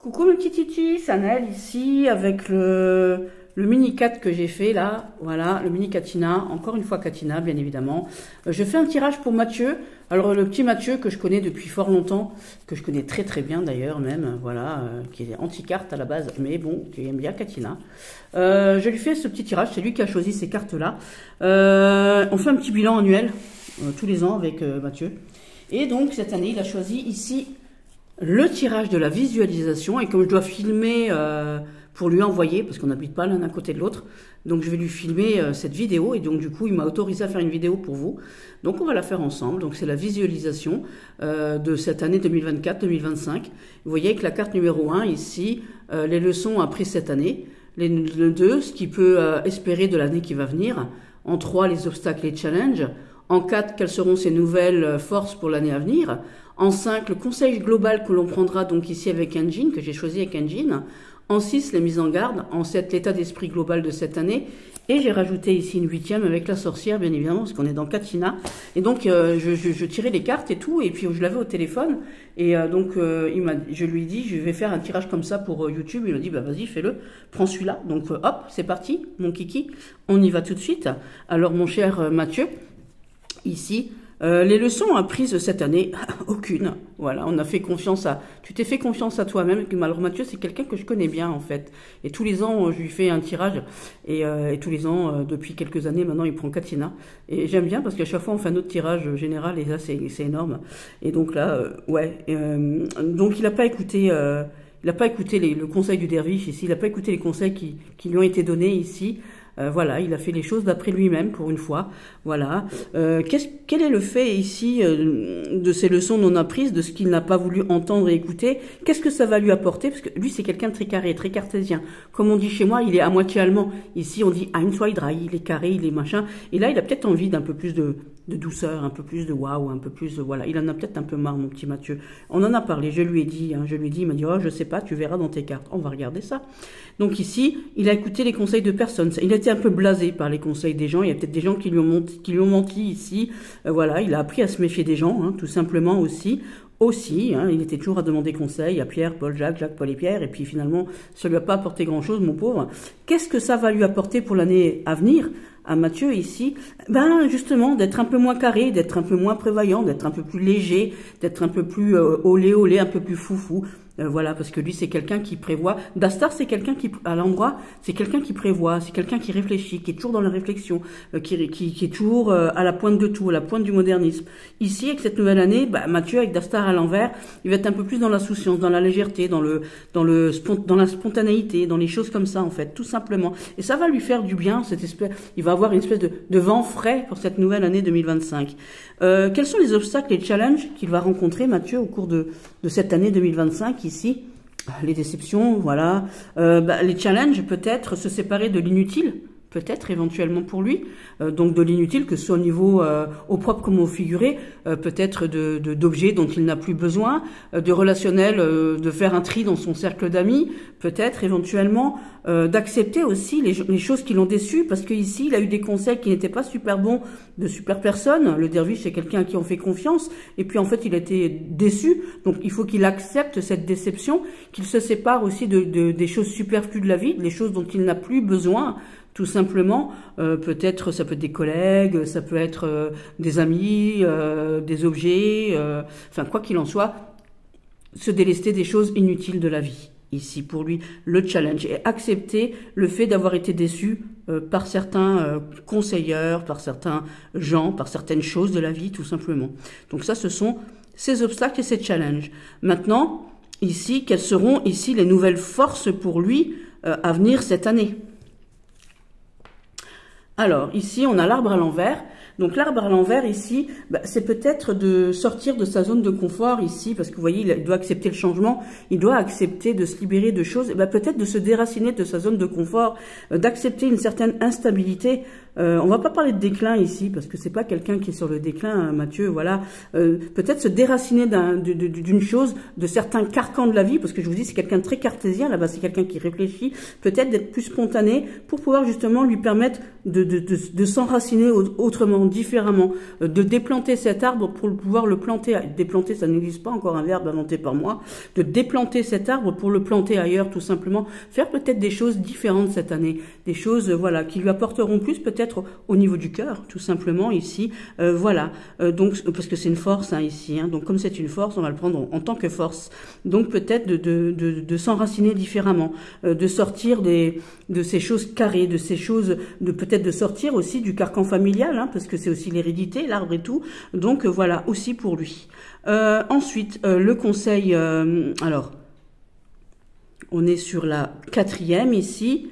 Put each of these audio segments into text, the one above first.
Coucou mes petits titis, c'est Anaëlle ici avec le mini cat que j'ai fait là, voilà, le mini Catina, encore une fois Catina bien évidemment. Je fais un tirage pour Mathieu, alors le petit Mathieu que je connais depuis fort longtemps, que je connais très très bien d'ailleurs même, voilà, qui est anti-carte à la base, mais bon, qui aime bien Catina. Je lui fais ce petit tirage, c'est lui qui a choisi ces cartes là. On fait un petit bilan annuel, tous les ans avec Mathieu. Et donc cette année il a choisi ici le tirage de la visualisation, et comme je dois filmer pour lui envoyer, parce qu'on n'habite pas l'un à côté de l'autre, donc je vais lui filmer cette vidéo, et donc du coup il m'a autorisé à faire une vidéo pour vous, donc on va la faire ensemble. Donc c'est la visualisation de cette année 2024-2025. Vous voyez que la carte numéro 1 ici, les leçons apprises cette année, le 2, ce qu'il peut espérer de l'année qui va venir, en 3, les obstacles et challenges, en 4, quelles seront ses nouvelles forces pour l'année à venir. En 5, le conseil global que l'on prendra donc ici avec Engine, que j'ai choisi avec Engine. En 6, les mises en garde. En 7, l'état d'esprit global de cette année. Et j'ai rajouté ici une 8e avec la sorcière, bien évidemment, parce qu'on est dans Catina. Et donc, je tirais les cartes et tout, et puis je l'avais au téléphone. Et donc, je lui ai dit, je vais faire un tirage comme ça pour YouTube. Il m'a dit, bah vas-y, fais-le, prends celui-là. Donc, hop, c'est parti, mon kiki. On y va tout de suite. Alors, mon cher Mathieu, ici, les leçons apprises cette année, aucune. Voilà, on a fait confiance à... Tu t'es fait confiance à toi-même. Alors Mathieu, c'est quelqu'un que je connais bien en fait. Et tous les ans, je lui fais un tirage. Et tous les ans, depuis quelques années, maintenant, il prend Catina. Et j'aime bien parce qu'à chaque fois, on fait un autre tirage général. Et là, c'est énorme. Et donc là, ouais. Donc il n'a pas écouté... il n'a pas écouté le conseil du derviche ici. Il n'a pas écouté les conseils qui lui ont été donnés ici. Voilà, il a fait les choses d'après lui-même pour une fois. Voilà. Quel est le fait ici de ces leçons non apprises, de ce qu'il n'a pas voulu entendre et écouter? Qu'est-ce que ça va lui apporter? Parce que lui, c'est quelqu'un de très carré, très cartésien. Comme on dit chez moi, il est à moitié allemand. Ici, on dit ein, zwei, drei, il est carré, il est machin. Et là, il a peut-être envie d'un peu plus de douceur, un peu plus de waouh, un peu plus de... Voilà, il en a peut-être un peu marre, mon petit Mathieu. On en a parlé, je lui ai dit, il m'a dit, oh, je sais pas, tu verras dans tes cartes. On va regarder ça. Donc ici, il a écouté les conseils de personne. Il a été un peu blasé par les conseils des gens. Il y a peut-être des gens qui lui ont menti ici. Voilà, il a appris à se méfier des gens, tout simplement aussi. Il était toujours à demander conseil à Pierre, Paul, Jacques, Paul et Pierre, et puis finalement, ça lui a pas apporté grand-chose, mon pauvre. Qu'est-ce que ça va lui apporter pour l'année à venir, à Mathieu ici? Ben justement, d'être un peu moins carré, d'être un peu moins prévoyant, d'être un peu plus léger, d'être un peu plus olé, un peu plus foufou. Voilà, parce que lui, c'est quelqu'un qui prévoit. Dastar, c'est quelqu'un qui, à l'endroit, c'est quelqu'un qui prévoit, c'est quelqu'un qui réfléchit, qui est toujours dans la réflexion, qui est toujours à la pointe de tout, à la pointe du modernisme. Ici, avec cette nouvelle année, bah, Mathieu, avec Dastar à l'envers, il va être un peu plus dans l'insouciance, dans la légèreté, dans la spontanéité, dans les choses comme ça, en fait, tout simplement. Et ça va lui faire du bien, il va avoir une espèce de vent frais pour cette nouvelle année 2025. Quels sont les obstacles et les challenges qu'il va rencontrer, Mathieu, au cours de cette année 2025 ici? Les déceptions, voilà. Les challenges, peut-être se séparer de l'inutile, peut-être éventuellement pour lui, donc de l'inutile, que ce soit au niveau au propre comme au figuré, peut-être d'objets dont il n'a plus besoin, de relationnel, de faire un tri dans son cercle d'amis, peut-être éventuellement d'accepter aussi les choses qui l'ont déçu, parce qu'ici il a eu des conseils qui n'étaient pas super bons de super personnes. Le derviche, c'est quelqu'un à qui on fait confiance, et puis en fait il a été déçu, donc il faut qu'il accepte cette déception, qu'il se sépare aussi des choses superflues de la vie, des choses dont il n'a plus besoin. Tout simplement, peut-être ça peut être des collègues, ça peut être des amis, des objets, enfin quoi qu'il en soit, se délester des choses inutiles de la vie. Ici, pour lui, le challenge est accepter le fait d'avoir été déçu par certains conseilleurs, par certains gens, par certaines choses de la vie, tout simplement. Donc ça, ce sont ces obstacles et ces challenges. Maintenant, ici, quelles seront ici les nouvelles forces pour lui à venir cette année? Alors, ici, on a l'arbre à l'envers. Donc, l'arbre à l'envers, ici, c'est peut-être de sortir de sa zone de confort, ici, parce que vous voyez, il doit accepter le changement, il doit accepter de se libérer de choses, peut-être de se déraciner de sa zone de confort, d'accepter une certaine instabilité on va pas parler de déclin ici, parce que c'est pas quelqu'un qui est sur le déclin, Mathieu, voilà. Peut-être se déraciner d'une chose, de certains carcans de la vie, parce que je vous dis, c'est quelqu'un de très cartésien, là-bas, c'est quelqu'un qui réfléchit, peut-être d'être plus spontané, pour pouvoir justement lui permettre de s'enraciner autrement, différemment, de déplanter cet arbre pour pouvoir le planter. Déplanter, ça n'existe pas, encore un verbe inventé par moi, de déplanter cet arbre pour le planter ailleurs, tout simplement. Faire peut-être des choses différentes cette année, des choses, voilà, qui lui apporteront plus peut-être au niveau du cœur, tout simplement, ici, voilà. Donc, parce que c'est une force, hein, ici, hein, donc comme c'est une force, on va le prendre en tant que force. Donc peut-être de s'enraciner différemment, de sortir de ces choses carrées, de ces choses, peut-être de sortir aussi du carcan familial, hein, parce que c'est aussi l'hérédité, l'arbre et tout. Donc voilà, aussi pour lui. Ensuite, le conseil, alors, on est sur la 4e ici,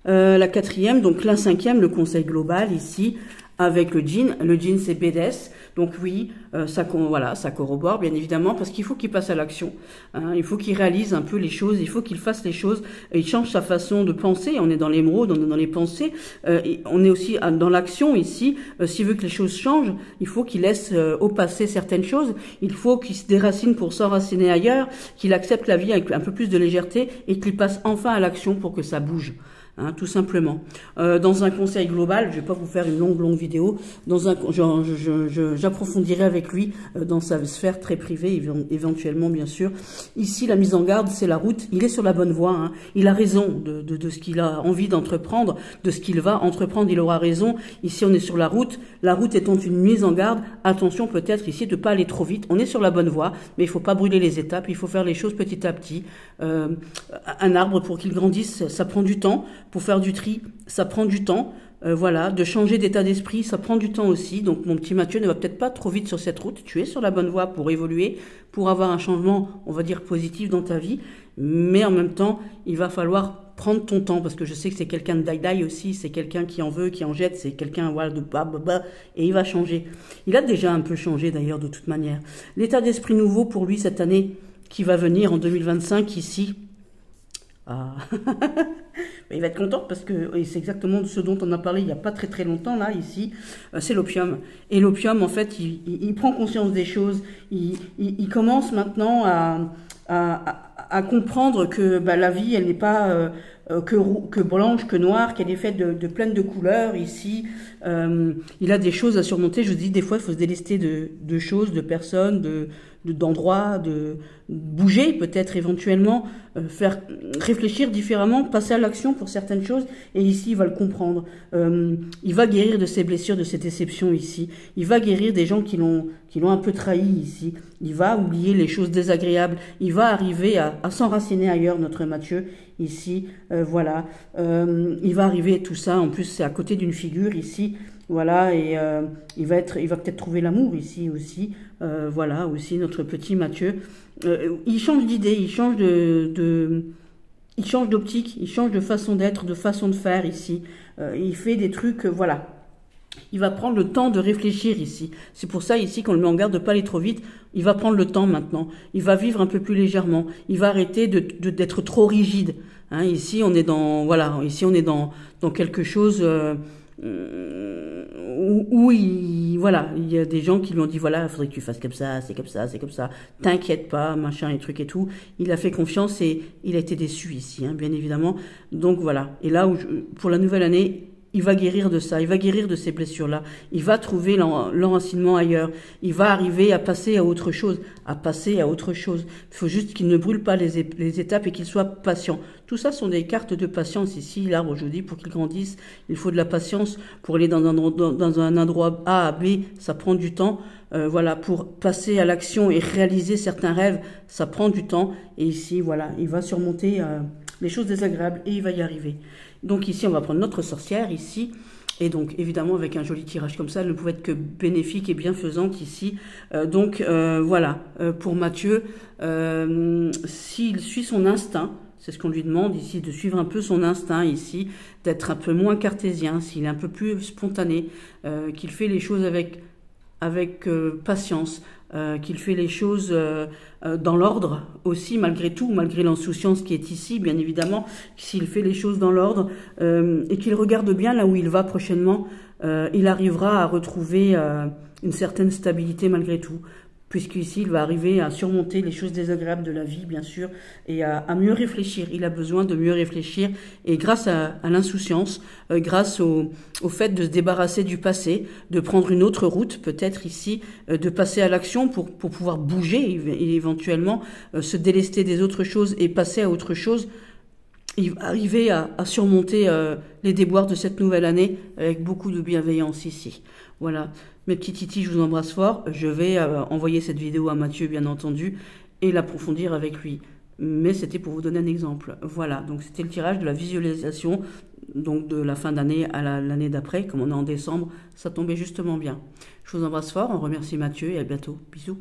la 4e, donc la 5e, le conseil global ici, avec le djinn. Le djinn, c'est Bédès. Donc oui, ça corrobore, bien évidemment, parce qu'il faut qu'il passe à l'action. Hein, il faut qu'il réalise un peu les choses, il faut qu'il fasse les choses, il change sa façon de penser. On est dans l'émeraude, on est dans les pensées, on est aussi dans l'action ici. S'il veut que les choses changent, il faut qu'il laisse au passé certaines choses, il faut qu'il se déracine pour s'enraciner ailleurs, qu'il accepte la vie avec un peu plus de légèreté et qu'il passe enfin à l'action pour que ça bouge. Hein, tout simplement. Dans un conseil global, je vais pas vous faire une longue vidéo. J'approfondirai avec lui dans sa sphère très privée, éventuellement bien sûr. Ici, la mise en garde, c'est la route. Il est sur la bonne voie. Hein. Il a raison de ce qu'il a envie d'entreprendre, de ce qu'il va entreprendre. Il aura raison. Ici, on est sur la route. La route étant une mise en garde, attention peut-être ici de pas aller trop vite. On est sur la bonne voie, mais il faut pas brûler les étapes. Il faut faire les choses petit à petit. Un arbre pour qu'il grandisse, ça prend du temps. Pour faire du tri, ça prend du temps. Voilà, de changer d'état d'esprit, ça prend du temps aussi. Donc mon petit Mathieu ne va peut-être pas trop vite sur cette route. Tu es sur la bonne voie pour évoluer, pour avoir un changement, on va dire, positif dans ta vie. Mais en même temps, il va falloir prendre ton temps, parce que je sais que c'est quelqu'un de daïdaï aussi, c'est quelqu'un qui en veut, qui en jette, c'est quelqu'un, voilà, de et il va changer. Il a déjà un peu changé d'ailleurs de toute manière. L'état d'esprit nouveau pour lui cette année qui va venir en 2025 ici. Ah. Il va être content parce que c'est exactement de ce dont on a parlé il n'y a pas très longtemps là ici, c'est l'opium. Et l'opium en fait il prend conscience des choses, il commence maintenant à comprendre que la vie elle n'est pas que blanche, que noire, qu'elle est faite de plein de couleurs ici. Il a des choses à surmonter, je vous dis des fois il faut se délester de choses, de personnes, d'endroits, de bouger peut-être éventuellement, faire réfléchir différemment, passer à l'action pour certaines choses, et ici il va le comprendre. Il va guérir de ses blessures, de ses déceptions ici. Il va guérir des gens qui l'ont un peu trahi ici. Il va oublier les choses désagréables. Il va arriver à s'enraciner ailleurs, notre Mathieu ici. Voilà. Il va arriver tout ça. En plus, c'est à côté d'une figure ici. Voilà, et il va peut-être trouver l'amour ici aussi. Voilà, aussi notre petit Mathieu. Il change d'idée, il change il change d'optique, il change de façon d'être, de façon de faire ici. Il fait des trucs, voilà. Il va prendre le temps de réfléchir ici. C'est pour ça ici qu'on le met en garde de pas aller trop vite. Il va prendre le temps maintenant. Il va vivre un peu plus légèrement. Il va arrêter d'être trop rigide. Hein, ici on est dans dans quelque chose. Où il y a des gens qui lui ont dit voilà, il faudrait que tu fasses comme ça, c'est comme ça, c'est comme ça, t'inquiète pas, machin et truc et tout. Il a fait confiance et il a été déçu ici, hein, bien évidemment. Donc voilà. Et là pour la nouvelle année, il va guérir de ça, il va guérir de ces blessures-là, il va trouver l'enracinement ailleurs, il va arriver à passer à autre chose, Il faut juste qu'il ne brûle pas les étapes et qu'il soit patient. Tout ça sont des cartes de patience ici, l'arbre, je vous dis, pour qu'il grandisse, il faut de la patience pour aller dans un endroit A à B, ça prend du temps. Voilà, pour passer à l'action et réaliser certains rêves, ça prend du temps. Et ici, voilà, il va surmonter les choses désagréables et il va y arriver. Donc ici, on va prendre notre sorcière ici. Et donc, évidemment, avec un joli tirage comme ça, elle ne pouvait être que bénéfique et bienfaisante ici. Voilà, pour Mathieu, s'il suit son instinct, c'est ce qu'on lui demande ici, de suivre un peu son instinct ici, d'être un peu moins cartésien, s'il est un peu plus spontané, qu'il fait les choses avec avec patience, qu'il fait les choses dans l'ordre aussi, malgré tout, malgré l'insouciance qui est ici, bien évidemment, s'il fait les choses dans l'ordre et qu'il regarde bien là où il va prochainement, il arrivera à retrouver une certaine stabilité malgré tout, puisqu'ici, il va arriver à surmonter les choses désagréables de la vie, bien sûr, et à mieux réfléchir. Il a besoin de mieux réfléchir, et grâce à l'insouciance, grâce au fait de se débarrasser du passé, de prendre une autre route, peut-être ici, de passer à l'action pour pouvoir bouger, et éventuellement se délester des autres choses et passer à autre chose, il va arriver à surmonter les déboires de cette nouvelle année avec beaucoup de bienveillance ici. Voilà. Mes petits titis, je vous embrasse fort. Je vais envoyer cette vidéo à Mathieu, bien entendu, et l'approfondir avec lui. Mais c'était pour vous donner un exemple. Voilà, donc c'était le tirage de la visualisation, donc de la fin d'année à l'année d'après. Comme on est en décembre, ça tombait justement bien. Je vous embrasse fort, on remercie Mathieu et à bientôt. Bisous.